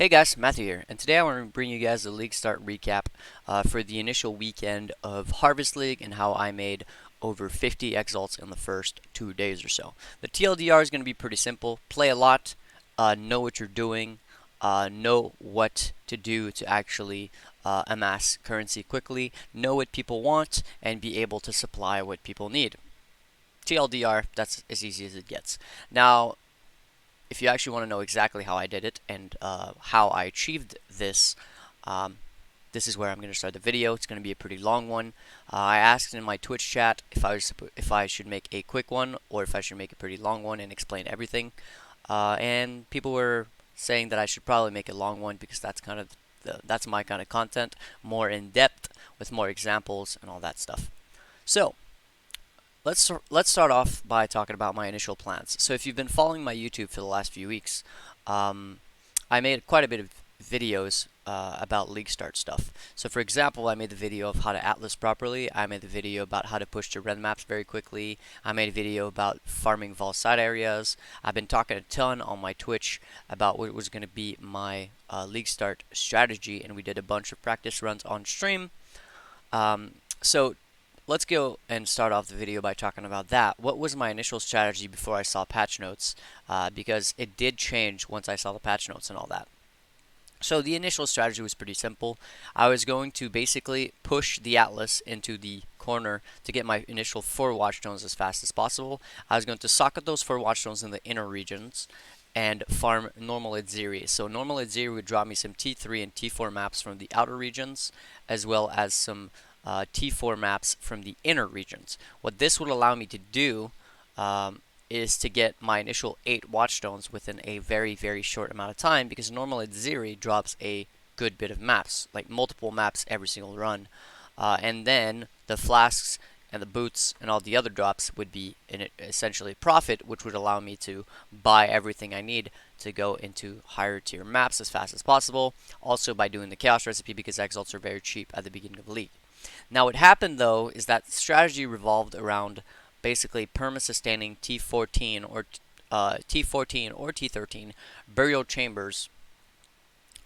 Hey guys, Matthew here, and today I want to bring you guys a league start recap for the initial weekend of Harvest League and how I made over 50 exalts in the first 2 days or so. The TLDR is going to be pretty simple. Play a lot, know what you're doing, know what to do to actually amass currency quickly, know what people want, and be able to supply what people need. TLDR, that's as easy as it gets. Now, if you actually want to know exactly how I did it and how I achieved this, um, this is where I'm going to start the video. It's going to be a pretty long one. I asked in my Twitch chat if I should make a quick one or if I should make a pretty long one and explain everything. And people were saying that I should probably make a long one because that's kind of that's my kind of content, more in depth with more examples and all that stuff. So let's start off by talking about my initial plans. So if you've been following my YouTube for the last few weeks, I made quite a bit of videos about league start stuff. So for example, I made the video of how to atlas properly. I made the video about how to push to red maps very quickly. I made a video about farming vol side areas. I've been talking a ton on my Twitch about what was going to be my league start strategy, and we did a bunch of practice runs on stream. So let's go and start off the video by talking about that. What was my initial strategy before I saw patch notes? Because it did change once I saw the patch notes and all that. So the initial strategy was pretty simple. I was going to basically push the Atlas into the corner to get my initial 4 watchstones as fast as possible. I was going to socket those 4 watchstones in the inner regions and farm normal Zxiino. So normal Zxiino would drop me some T3 and T4 maps from the outer regions, as well as some T4 maps from the inner regions. What this would allow me to do is to get my initial 8 watchstones within a very, very short amount of time, because normally Zxiino drops a good bit of maps, like multiple maps every single run. And then the flasks and the boots and all the other drops would be essentially profit, which would allow me to buy everything I need to go into higher tier maps as fast as possible. Also by doing the chaos recipe, because exalts are very cheap at the beginning of the league. Now what happened though is that strategy revolved around basically perma-sustaining T14 or T13 burial chambers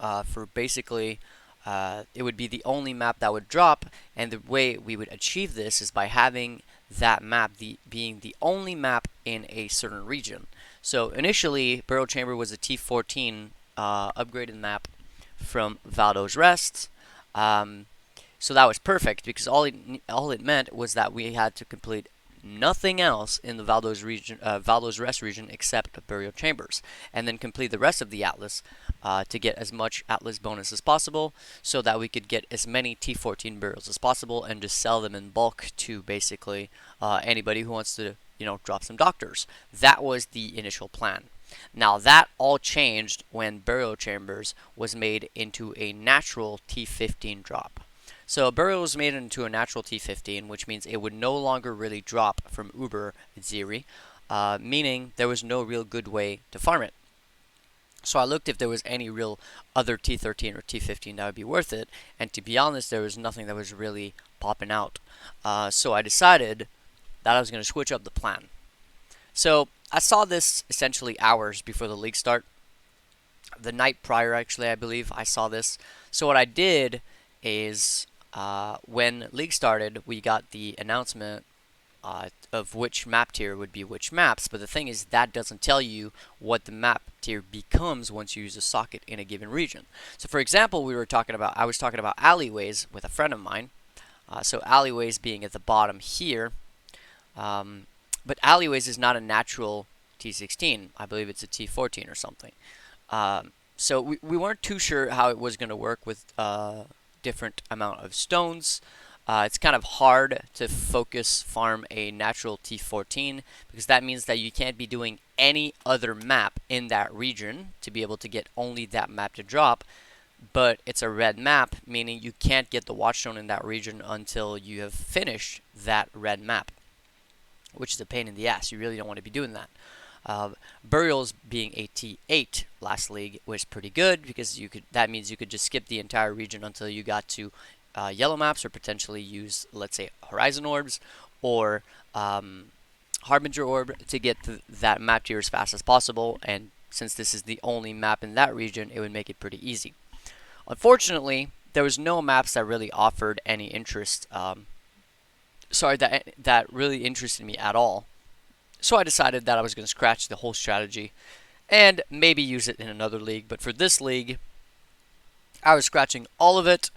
for basically it would be the only map that would drop, and the way we would achieve this is by having that map being the only map in a certain region. So initially, Burial Chamber was a T14 upgraded map from Valdo's Rest. So that was perfect, because all it meant was that we had to complete nothing else in the Valdo's Rest region except burial chambers, and then complete the rest of the Atlas to get as much Atlas bonus as possible, so that we could get as many T14 burials as possible and just sell them in bulk to basically anybody who wants to, drop some doctors. That was the initial plan. Now that all changed when burial chambers was made into a natural T15 drop. So burial was made into a natural T15, which means it would no longer really drop from Uber Zxiino, meaning there was no real good way to farm it. So I looked if there was any real other T13 or T15 that would be worth it, and to be honest, there was nothing that was really popping out. So I decided that I was going to switch up the plan. So I saw this essentially hours before the league start. The night prior, actually, I believe, I saw this. So what I did is, when league started, we got the announcement of which map tier would be which maps, but the thing is that doesn't tell you what the map tier becomes once you use a socket in a given region. So for example, I was talking about alleyways with a friend of mine. So alleyways being at the bottom here, but alleyways is not a natural T16. I believe it's a T14 or something. So we weren't too sure how it was going to work with different amount of stones. It's kind of hard to focus farm a natural T14, because that means that you can't be doing any other map in that region to be able to get only that map to drop. But it's a red map, meaning you can't get the watchstone in that region until you have finished that red map, which is a pain in the ass. You really don't want to be doing that. Burials being a T8 last league was pretty good, because that means you could just skip the entire region until you got to yellow maps, or potentially use, let's say, Horizon Orbs or Harbinger Orb to get to that map tier as fast as possible and since this is the only map in that region, it would make it pretty easy. Unfortunately, there was no maps that really offered any interest, that really interested me at all. So I decided that I was going to scratch the whole strategy and maybe use it in another league. But for this league, I was scratching all of it,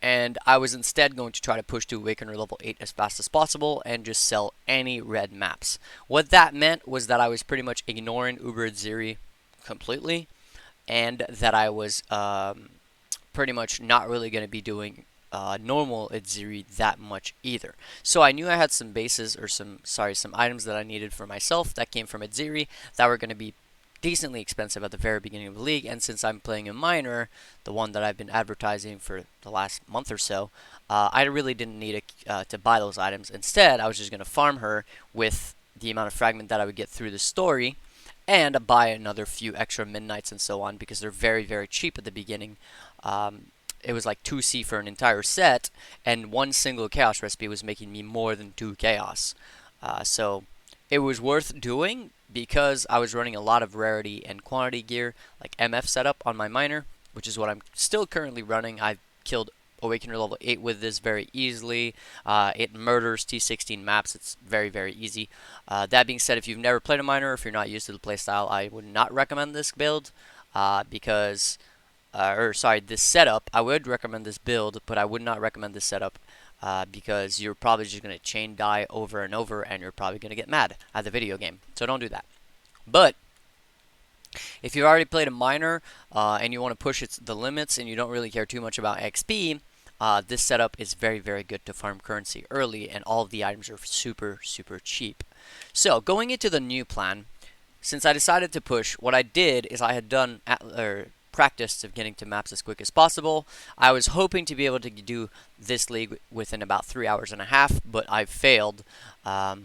and I was instead going to try to push to Awakener level 8 as fast as possible and just sell any red maps. What that meant was that I was pretty much ignoring Uber Ziri completely, and that I was pretty much not really going to be doing normal Edziri that much either. So I knew I had some bases, or some items that I needed for myself that came from Edziri that were going to be decently expensive at the very beginning of the league, and since I'm playing a minor, the one that I've been advertising for the last month or so, I really didn't need to buy those items. Instead, I was just going to farm her with the amount of fragment that I would get through the story, and buy another few extra midnights and so on, because they're very, very cheap at the beginning. It was like 2C for an entire set, and one single chaos recipe was making me more than 2 chaos. So it was worth doing because I was running a lot of rarity and quantity gear, like MF setup on my miner, which is what I'm still currently running. I've killed Awakener level 8 with this very easily. It murders T16 maps. It's very, very easy. That being said, if you've never played a miner, if you're not used to the playstyle, I would not recommend this build this setup. I would recommend this build, but I would not recommend this setup because you're probably just going to chain die over and over, and you're probably going to get mad at the video game. So don't do that. But if you've already played a miner and you want to push the limits and you don't really care too much about XP, this setup is very, very good to farm currency early, and all of the items are super, super cheap. So going into the new plan, since I decided to push, what I did is I had done practice of getting to maps as quick as possible. I was hoping to be able to do this league within about 3 hours and a half, but I failed. I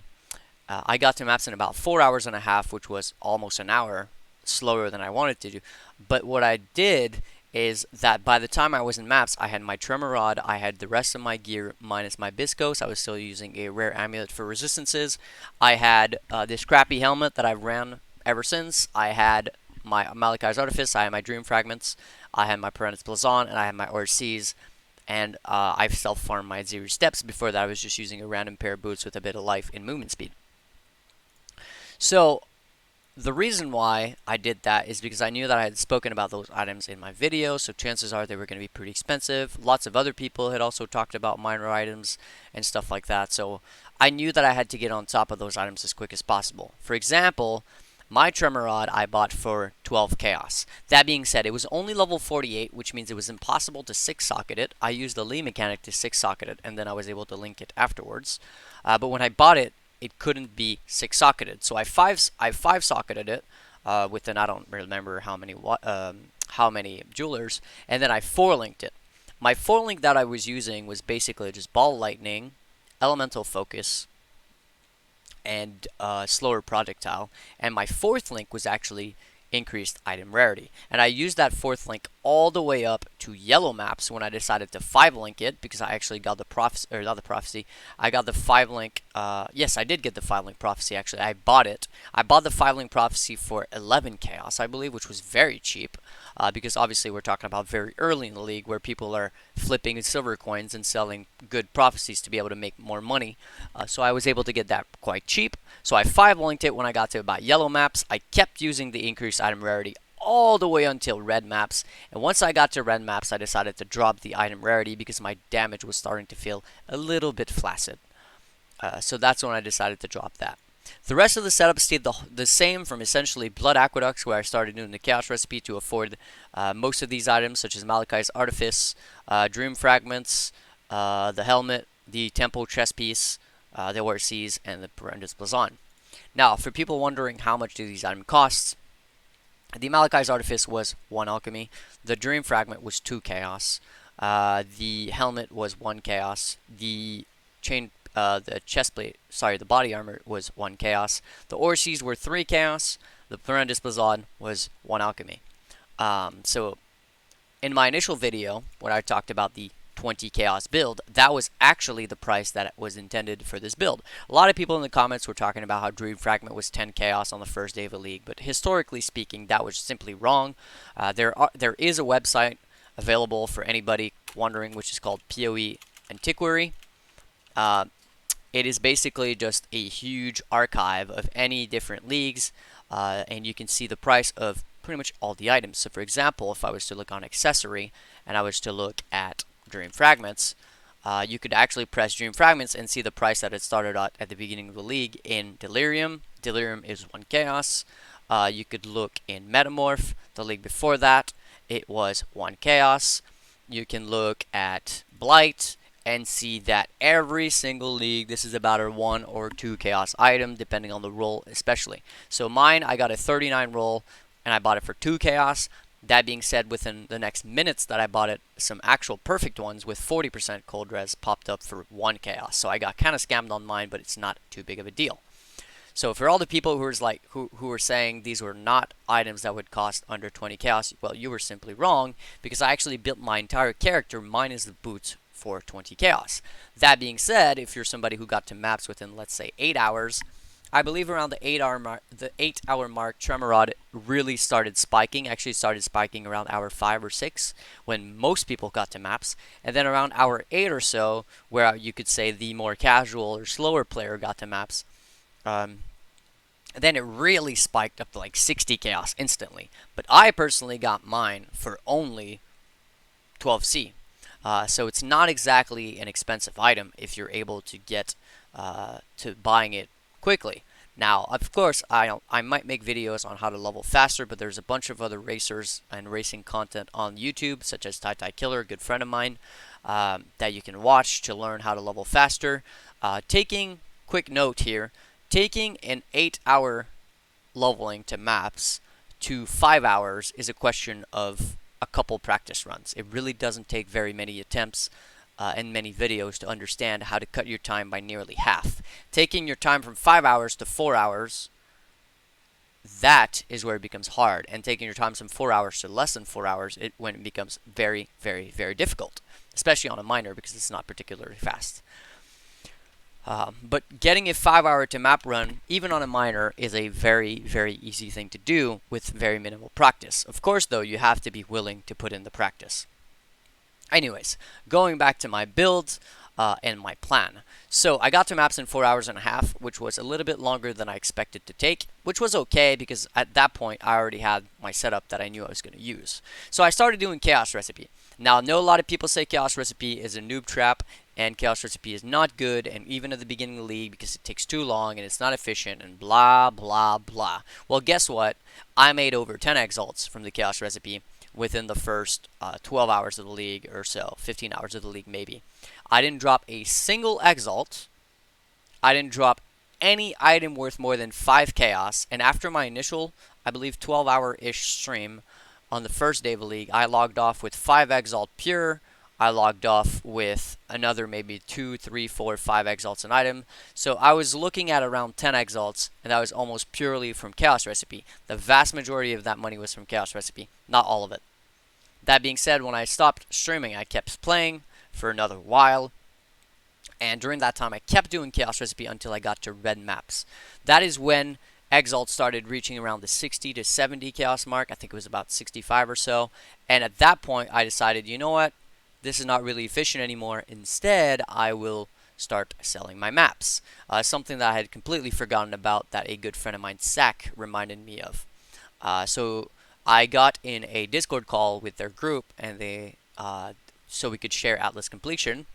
got to maps in about 4 hours and a half, which was almost an hour slower than I wanted to do. But what I did is that by the time I was in maps, I had my Tremor Rod, I had the rest of my gear minus my Biscos. I was still using a rare amulet for resistances. I had this crappy helmet that I've ran ever since. I had my Malachi's Artifice, I had my Dream Fragments, I had my Perennus Blazon, and I had my ORCs. And I've self-farmed my Zero Steps. Before that, I was just using a random pair of boots with a bit of life and movement speed. So the reason why I did that is because I knew that I had spoken about those items in my video, so chances are they were going to be pretty expensive. Lots of other people had also talked about minor items and stuff like that, so I knew that I had to get on top of those items as quick as possible. For example, my Tremor Rod I bought for 12 Chaos. That being said, it was only level 48, which means it was impossible to 6-socket it. I used the Lee mechanic to 6-socket it, and then I was able to link it afterwards. But when I bought it, it couldn't be 6-socketed. So I 5-socketed it within, I don't remember how many jewelers, and then I 4-linked it. My 4-link that I was using was basically just Ball Lightning, Elemental Focus, and slower projectile, and my 4th link was actually increased item rarity, and I used that 4th link all the way up to yellow maps when I decided to 5-link it, because I actually got the prophecy, I got the 5-link, yes, I did get the 5-link prophecy. Actually, I bought it. I bought the 5-link prophecy for 11 chaos, I believe, which was very cheap, because obviously we're talking about very early in the league where people are flipping silver coins and selling good prophecies to be able to make more money. So I was able to get that quite cheap. So I 5-linked it when I got to about yellow maps. I kept using the increased item rarity all the way until red maps. And once I got to red maps, I decided to drop the item rarity because my damage was starting to feel a little bit flaccid. So that's when I decided to drop that. The rest of the setup stayed the same, from essentially Blood Aqueducts, where I started doing the Chaos recipe to afford most of these items, such as Malachi's Artifice, Dream Fragments, the Helmet, the Temple Chest Piece, the ORCs, and the Perennus Blazon. Now, for people wondering how much do these items cost, the Malachi's Artifice was 1 alchemy, the Dream Fragment was 2 chaos, the Helmet was 1 chaos, the the body armor was 1 chaos, the ORCs were 3 chaos, the Perennus Blazon was 1 alchemy. So in my initial video, when I talked about the 20 chaos build. That was actually the price that was intended for this build. A lot of people in the comments were talking about how Dream Fragment was 10 chaos on the first day of the league, but historically speaking, that was simply wrong. There is a website available for anybody wondering, which is called PoE Antiquary. It is basically just a huge archive of any different leagues, and you can see the price of pretty much all the items. So for example, if I was to look on accessory and I was to look at Dream Fragments, you could actually press Dream Fragments and see the price that it started at the beginning of the league in Delirium. Delirium is 1 chaos. You could look in Metamorph, the league before that, it was 1 chaos. You can look at Blight and see that every single league, this is about a 1 or 2 chaos item, depending on the roll especially. So mine, I got a 39 roll, and I bought it for 2 chaos. That being said, within the next minutes that I bought it, some actual perfect ones with 40% cold res popped up for 1 chaos. So I got kind of scammed on mine, but it's not too big of a deal. So for all the people who were saying these were not items that would cost under 20 chaos, well, you were simply wrong, because I actually built my entire character minus the boots for 20 chaos. That being said, if you're somebody who got to maps within, let's say, 8 hours, I believe around the 8-hour mark, Tremorod really started spiking. Actually started spiking around hour 5 or 6 when most people got to maps, and then around hour 8 or so, where you could say the more casual or slower player got to maps, then it really spiked up to like 60 chaos instantly. But I personally got mine for only 12C. So it's not exactly an expensive item if you're able to get to buying it quickly. Now, of course, I might make videos on how to level faster, but there's a bunch of other racers and racing content on YouTube, such as Tldr, a good friend of mine, that you can watch to learn how to level faster. Quick note here, taking an 8-hour leveling to maps to 5 hours is a question of a couple practice runs. It really doesn't take very many attempts and many videos to understand how to cut your time by nearly half. Taking your time from 5 hours to 4 hours, that is where it becomes hard. And taking your time from 4 hours to less than 4 hours, when it becomes very, very, very difficult, especially on a minor because it's not particularly fast. But getting a 5-hour to map run, even on a minor, is a very, very easy thing to do with very minimal practice. Of course, though, you have to be willing to put in the practice. Anyways, going back to my build and my plan. So I got to maps in 4 hours and a half, which was a little bit longer than I expected to take, which was okay because at that point I already had my setup that I knew I was going to use. So I started doing Chaos Recipe. Now, I know a lot of people say Chaos Recipe is a noob trap, and Chaos Recipe is not good, and even at the beginning of the league because it takes too long and it's not efficient and blah, blah, blah. Well, guess what? I made over 10 exalts from the Chaos Recipe within the first 12 hours of the league or so, 15 hours of the league maybe. I didn't drop a single exalt. I didn't drop any item worth more than 5 chaos, and after my initial, I believe, 12-hour-ish stream on the first day of the league, I logged off with 5 exalt pure. I logged off with another maybe 2, 3, 4, 5 exalts an item. So I was looking at around 10 exalts, and that was almost purely from Chaos Recipe. The vast majority of that money was from Chaos Recipe, not all of it. That being said, when I stopped streaming, I kept playing for another while. And during that time, I kept doing Chaos Recipe until I got to red maps. That is when exalts started reaching around the 60 to 70 chaos mark. I think it was about 65 or so. And at that point, I decided, you know what? This is not really efficient anymore. Instead, I will start selling my maps. Something that I had completely forgotten about that a good friend of mine, Zach, reminded me of. So I got in a Discord call with their group, and so we could share Atlas Completion.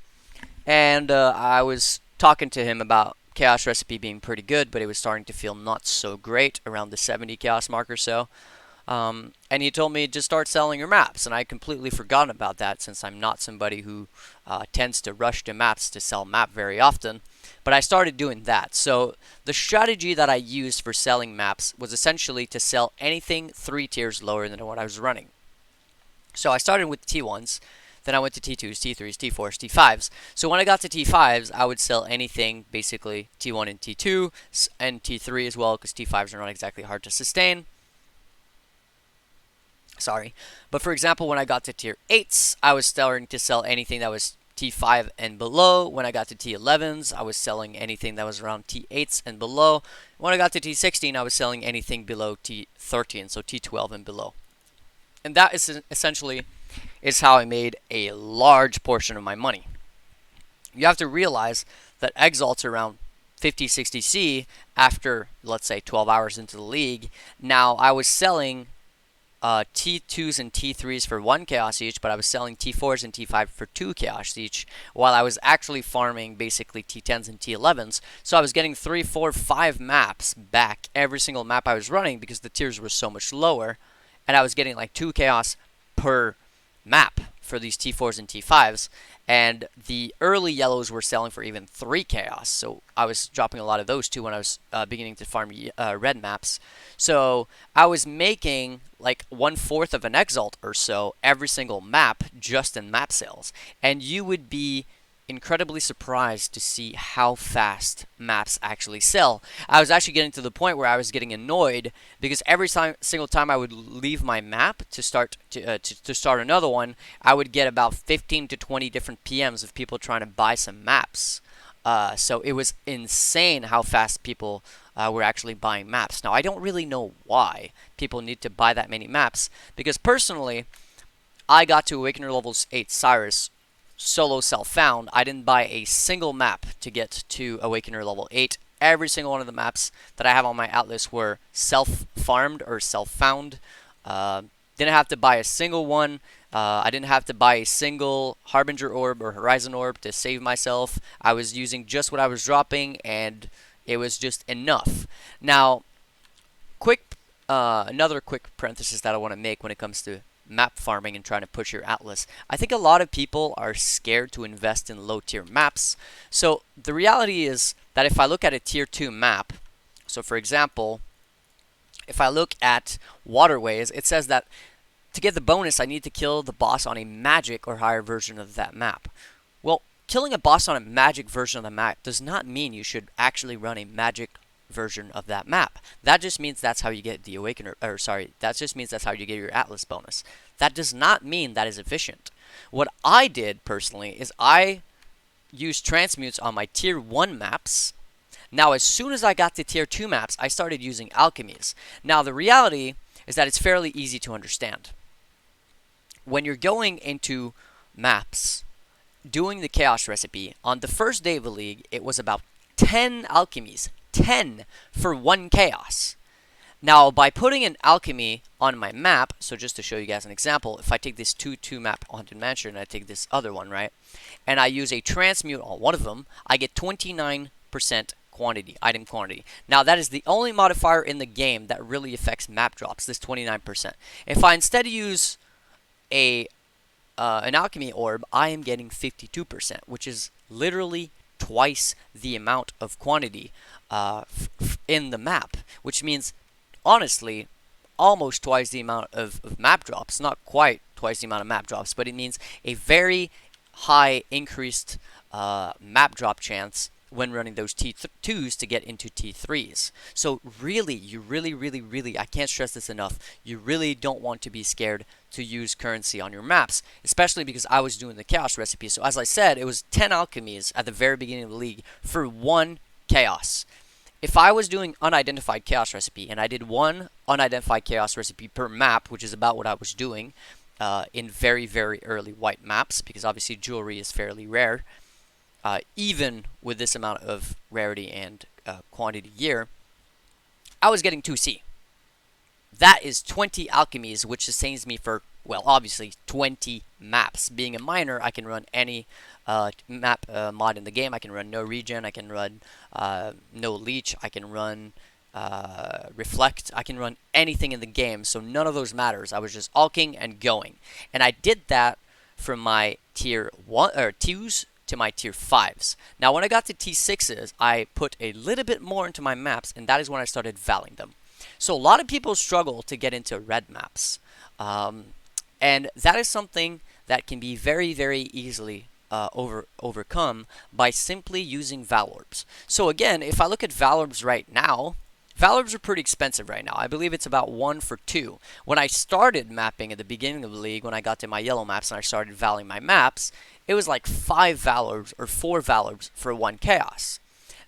And I was talking to him about Chaos Recipe being pretty good, but it was starting to feel not so great around the 70 chaos mark or so. And he told me just start selling your maps, and I completely forgotten about that since I'm not somebody who tends to rush to maps to sell map very often. But I started doing that. So the strategy that I used for selling maps was essentially to sell anything 3 tiers lower than what I was running. So I started with T1s, then I went to T2s, T3s, T4s, T5s. So when I got to T5s, I would sell anything, basically T1 and T2, and T3 as well, because T5s are not exactly hard to sustain. Sorry. But for example, when I got to tier 8s, I was starting to sell anything that was T5 and below. When I got to T11s, I was selling anything that was around T8s and below. When I got to T16, I was selling anything below T13, so T12 and below. And that is essentially is how I made a large portion of my money. You have to realize that exalts around 50, 60C after, let's say, 12 hours into the league. Now, I was selling T2s and T3s for 1 chaos each, but I was selling T4s and T5 for 2 chaos each, while I was actually farming basically T10s and T11s. So I was getting 3, 4, 5 maps back every single map I was running because the tiers were so much lower, and I was getting like 2 chaos per map for these T4s and T5s, and the early yellows were selling for even 3 chaos, so I was dropping a lot of those too when I was beginning to farm red maps. So I was making like 1/4 of an exalt or so every single map just in map sales, and you would be incredibly surprised to see how fast maps actually sell. I was actually getting to the point where I was getting annoyed because every single time I would leave my map to start another one, I would get about 15 to 20 different PMs of people trying to buy some maps. So it was insane how fast people were actually buying maps. Now, I don't really know why people need to buy that many maps, because personally, I got to Awakener levels 8 Cyrus solo self-found. I didn't buy a single map to get to Awakener level 8. Every single one of the maps that I have on my atlas were self-farmed or self-found. Didn't have to buy a single one. I didn't have to buy a single Harbinger Orb or Horizon Orb to save myself. I was using just what I was dropping, and it was just enough. Now, another quick parenthesis that I want to make when it comes to map farming and trying to push your atlas. I think a lot of people are scared to invest in low tier maps. So the reality is that if I look at a tier 2 map, so for example, if I look at Waterways, it says that to get the bonus, I need to kill the boss on a magic or higher version of that map. Well, killing a boss on a magic version of the map does not mean you should actually run a magic version of that map. That just means that's how you get the Awakener, or sorry, that just means that's how you get your Atlas bonus. That does not mean that is efficient. What I did personally is I used transmutes on my tier 1 maps. Now, as soon as I got to tier 2 maps, I started using alchemies. Now, the reality is that it's fairly easy to understand. When you're going into maps, doing the chaos recipe, on the first day of the league, it was about 10 alchemies. 10 for 1 chaos. Now, by putting an alchemy on my map, so just to show you guys an example, if I take this 2-2 map Haunted Mansion and I take this other one, right, and I use a transmute on one of them, I get 29% quantity, item quantity. Now, that is the only modifier in the game that really affects map drops, this 29%. If I instead use an alchemy orb, I am getting 52%, which is literally twice the amount of quantity in the map, which means, honestly, almost twice the amount of map drops. Not quite twice the amount of map drops, but it means a very high increased map drop chance when running those T2s to get into T3s. So really, you really, I can't stress this enough, you really don't want to be scared to use currency on your maps, especially because I was doing the chaos recipe. So as I said, it was 10 alchemies at the very beginning of the league for 1 chaos. If I was doing unidentified chaos recipe, and I did 1 unidentified chaos recipe per map, which is about what I was doing in very, very early white maps, because obviously jewelry is fairly rare, even with this amount of rarity and quantity year, I was getting 2C. That is 20 alchemies, which sustains me for, well, obviously 20 maps. Being a miner, I can run any map mod in the game. I can run no regen, I can run no leech, I can run reflect, I can run anything in the game, so none of those matters. I was just alking and going. And I did that from my tier 1 or 2s to my tier 5s. Now, when I got to T6s, I put a little bit more into my maps, and that is when I started valing them. So a lot of people struggle to get into red maps, and that is something that can be very, very easily overcome by simply using val orbs. So again, if I look at val orbs right now, Valorbs are pretty expensive right now. I believe it's about 1 for 2. When I started mapping at the beginning of the league, when I got to my yellow maps and I started valuing my maps, it was like 5 Valorbs or 4 Valorbs for 1 Chaos.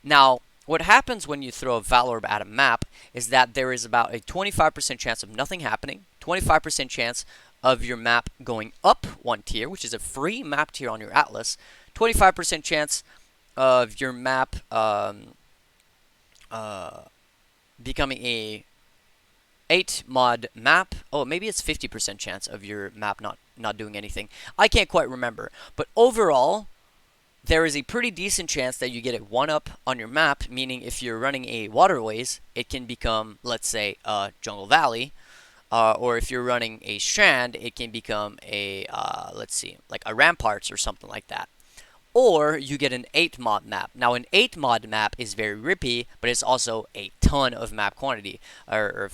Now, what happens when you throw a Valorb at a map is that there is about a 25% chance of nothing happening, 25% chance of your map going up 1 tier, which is a free map tier on your Atlas, 25% chance of your map becoming a 8 mod map. Oh, maybe it's 50% chance of your map not doing anything. I can't quite remember. But overall, there is a pretty decent chance that you get it 1-up on your map, meaning if you're running a waterways, it can become, let's say, a jungle valley. Or if you're running a strand, it can become a, let's see, like a ramparts or something like that. Or you get an 8 mod map. Now, an 8 mod map is very rippy, but it's also a ton of map quantity, or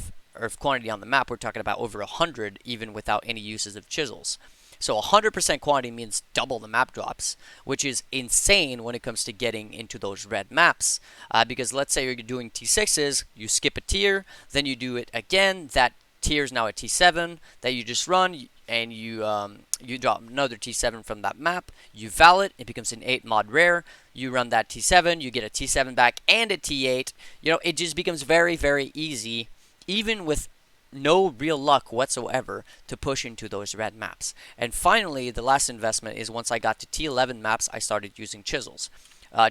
quantity on the map. We're talking about over 100, even without any uses of chisels. So 100% quantity means double the map drops, which is insane when it comes to getting into those red maps. Because let's say you're doing T6s, you skip a tier, then you do it again, that tier is now a T7 that you just run, and you drop another T7 from that map, you val it, it becomes an 8 mod rare, you run that T7, you get a T7 back and a T8. You know, it just becomes very, very easy, even with no real luck whatsoever, to push into those red maps. And finally, the last investment is once I got to T11 maps, I started using chisels.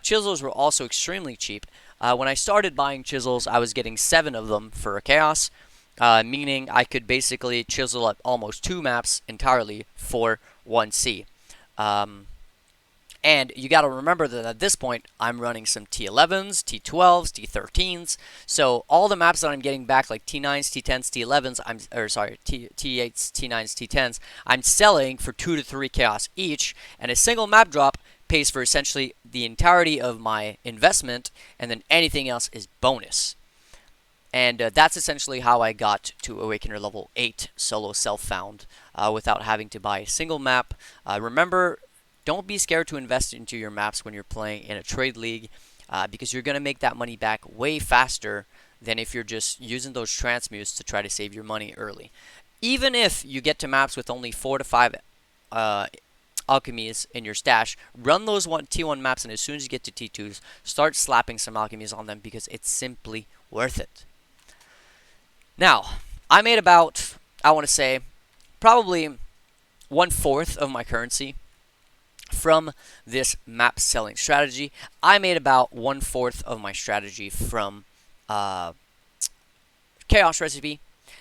Chisels were also extremely cheap. When I started buying chisels, I was getting 7 of them for a chaos. Meaning I could basically chisel up almost 2 maps entirely for 1C. And you got to remember that at this point, I'm running some T11s, T12s, T13s. So all the maps that I'm getting back, like T9s, T10s, T11s, T8s, T9s, T10s, I'm selling for 2 to 3 chaos each. And a single map drop pays for essentially the entirety of my investment, and then anything else is bonus. And that's essentially how I got to Awakener level 8 solo self-found without having to buy a single map. Remember, don't be scared to invest into your maps when you're playing in a trade league because you're going to make that money back way faster than if you're just using those transmutes to try to save your money early. Even if you get to maps with only 4 to 5 alchemies in your stash, run those T1 maps, and as soon as you get to T2s, start slapping some alchemies on them because it's simply worth it. Now, I made about, I want to say, probably 1/4 of my currency from this map selling strategy. I made about 1/4 of my strategy from Chaos Recipe.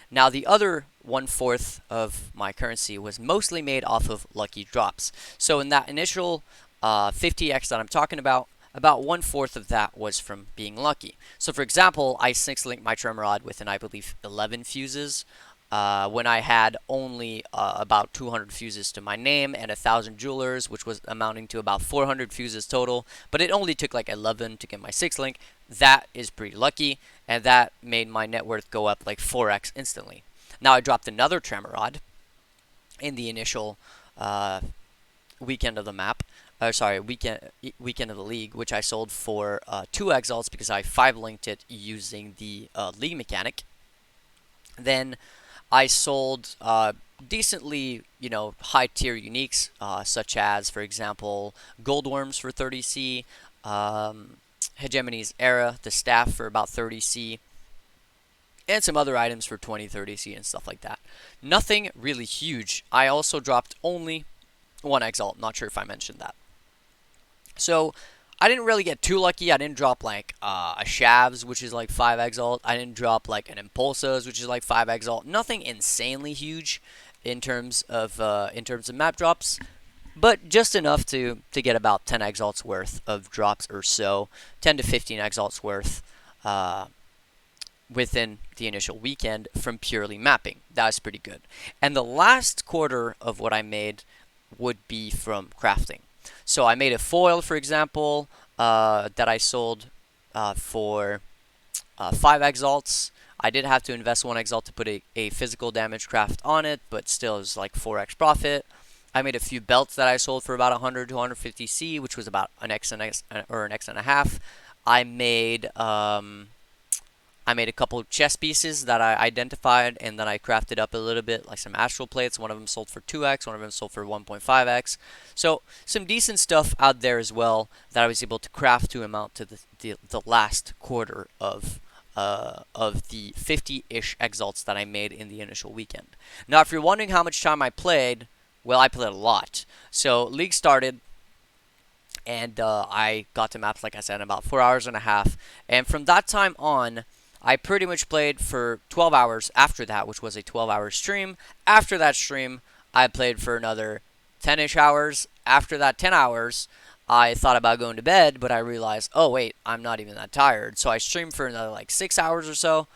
Now, the other 1/4 of my currency was mostly made off of lucky drops. So in that initial 50x that I'm talking about 1/4 of that was from being lucky. So for example, I 6-linked my Tremorod with, I believe, 11 fuses when I had only about 200 fuses to my name and 1,000 jewelers, which was amounting to about 400 fuses total. But it only took like 11 to get my 6-link. That is pretty lucky, and that made my net worth go up like 4x instantly. Now I dropped another Tremorod in the initial weekend of the map. Weekend of the league, which I sold for 2 exalts because I 5-linked it using the league mechanic. Then I sold decently, high tier uniques, such as, for example, Goldworms for 30C, Hegemony's Era, the staff for about 30C, and some other items for 20, 30C and stuff like that. Nothing really huge. I also dropped only 1 exalt. Not sure if I mentioned that. So I didn't really get too lucky. I didn't drop like a Shavs, which is like 5 exalt. I didn't drop like an Impulsas, which is like 5 exalt. Nothing insanely huge in terms of map drops, but just enough to get about 10 exalts worth of drops or so, 10 to 15 exalts worth within the initial weekend from purely mapping. That was pretty good. And the last quarter of what I made would be from crafting. So I made a foil, for example, that I sold for 5 exalts. I did have to invest 1 exalt to put a physical damage craft on it, but still it was like 4x profit. I made a few belts that I sold for about 100 to 150C, which was about an X and a half. I I made a couple of chess pieces that I identified, and then I crafted up a little bit, like some astral plates. One of them sold for 2x, one of them sold for 1.5x. So some decent stuff out there as well that I was able to craft to amount to the last quarter of the 50-ish exalts that I made in the initial weekend. Now, if you're wondering how much time I played, well, I played a lot. So league started, and I got to maps, like I said, in about 4 hours and a half. And from that time on, I pretty much played for 12 hours after that, which was a 12-hour stream. After that stream, I played for another 10-ish hours. After that 10 hours, I thought about going to bed, but I realized, oh wait, I'm not even that tired. So I streamed for another like 6 hours or so.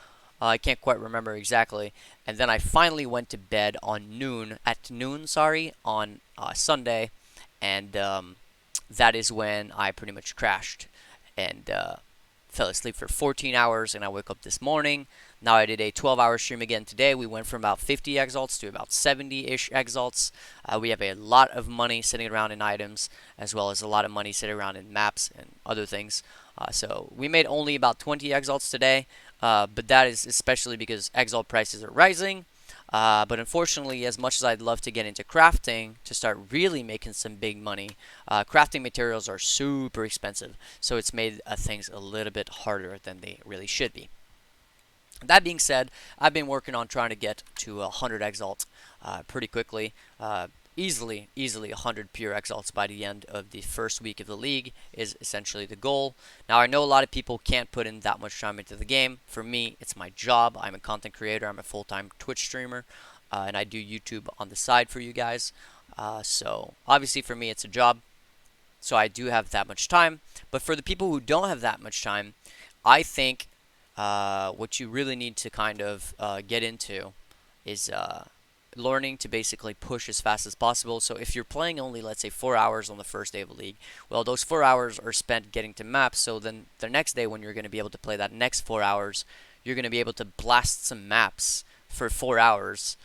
I can't quite remember exactly. And then I finally went to bed on noon, on Sunday. And that is when I pretty much crashed and fell asleep for 14 hours, and I woke up this morning. Now I did a 12-hour stream again today. We went from about 50 exalts to about 70-ish exalts. We have a lot of money sitting around in items, as well as a lot of money sitting around in maps and other things. So we made only about 20 exalts today, but that is especially because exalt prices are rising. But unfortunately, as much as I'd love to get into crafting to start really making some big money, crafting materials are super expensive. So it's made things a little bit harder than they really should be. That being said, I've been working on trying to get to 100 exalts pretty quickly. Easily 100 pure exalts by the end of the first week of the league is essentially the goal. Now, I know a lot of people can't put in that much time into the game. For me, it's my job. I'm a content creator. I'm a full-time Twitch streamer, and I do YouTube on the side for you guys. So obviously for me, it's a job. So I do have that much time. But for the people who don't have that much time, I think what you really need to kind of get into is learning to basically push as fast as possible. So if you're playing only, let's say, 4 hours on the first day of a league, well, those 4 hours are spent getting to maps. So then the next day, when you're going to be able to play that next 4 hours, you're going to be able to blast some maps for 4 hours.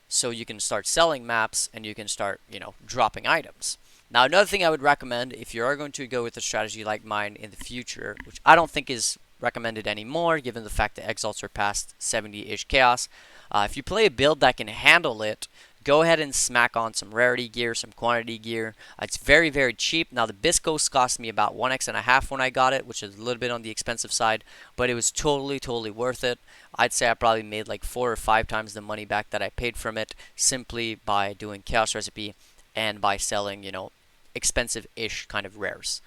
So you can start selling maps, and you can start, dropping items. Now, another thing I would recommend, if you are going to go with a strategy like mine in the future, which I don't think is recommended anymore, given the fact that exalts are past 70-ish chaos. If you play a build that can handle it, go ahead and smack on some rarity gear, some quantity gear. It's very, very cheap. Now, the Biscos cost me about 1x and a half when I got it, which is a little bit on the expensive side, but it was totally, totally worth it. I'd say I probably made like 4 or 5 times the money back that I paid from it simply by doing Chaos Recipe and by selling, expensive-ish kind of rares.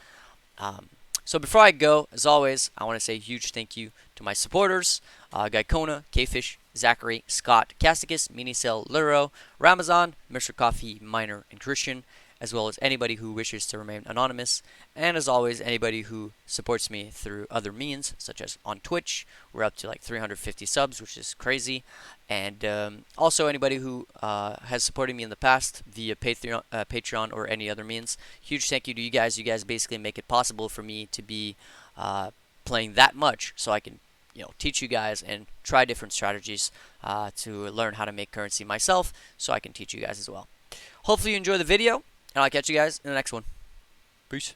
So before I go, as always, I want to say a huge thank you to my supporters, Gikona, KFish, Zachary, Scott, Casticus, Minicel, Tldr, Ramazan, MrCoffee, Minor, and Christian, as well as anybody who wishes to remain anonymous, and as always, anybody who supports me through other means, such as on Twitch. We're up to like 350 subs, which is crazy, and also anybody who has supported me in the past via Patreon or any other means. Huge thank you to you guys. You guys basically make it possible for me to be playing that much, so I can teach you guys and try different strategies to learn how to make currency myself, so I can teach you guys as well. Hopefully you enjoy the video, and I'll catch you guys in the next one. Peace.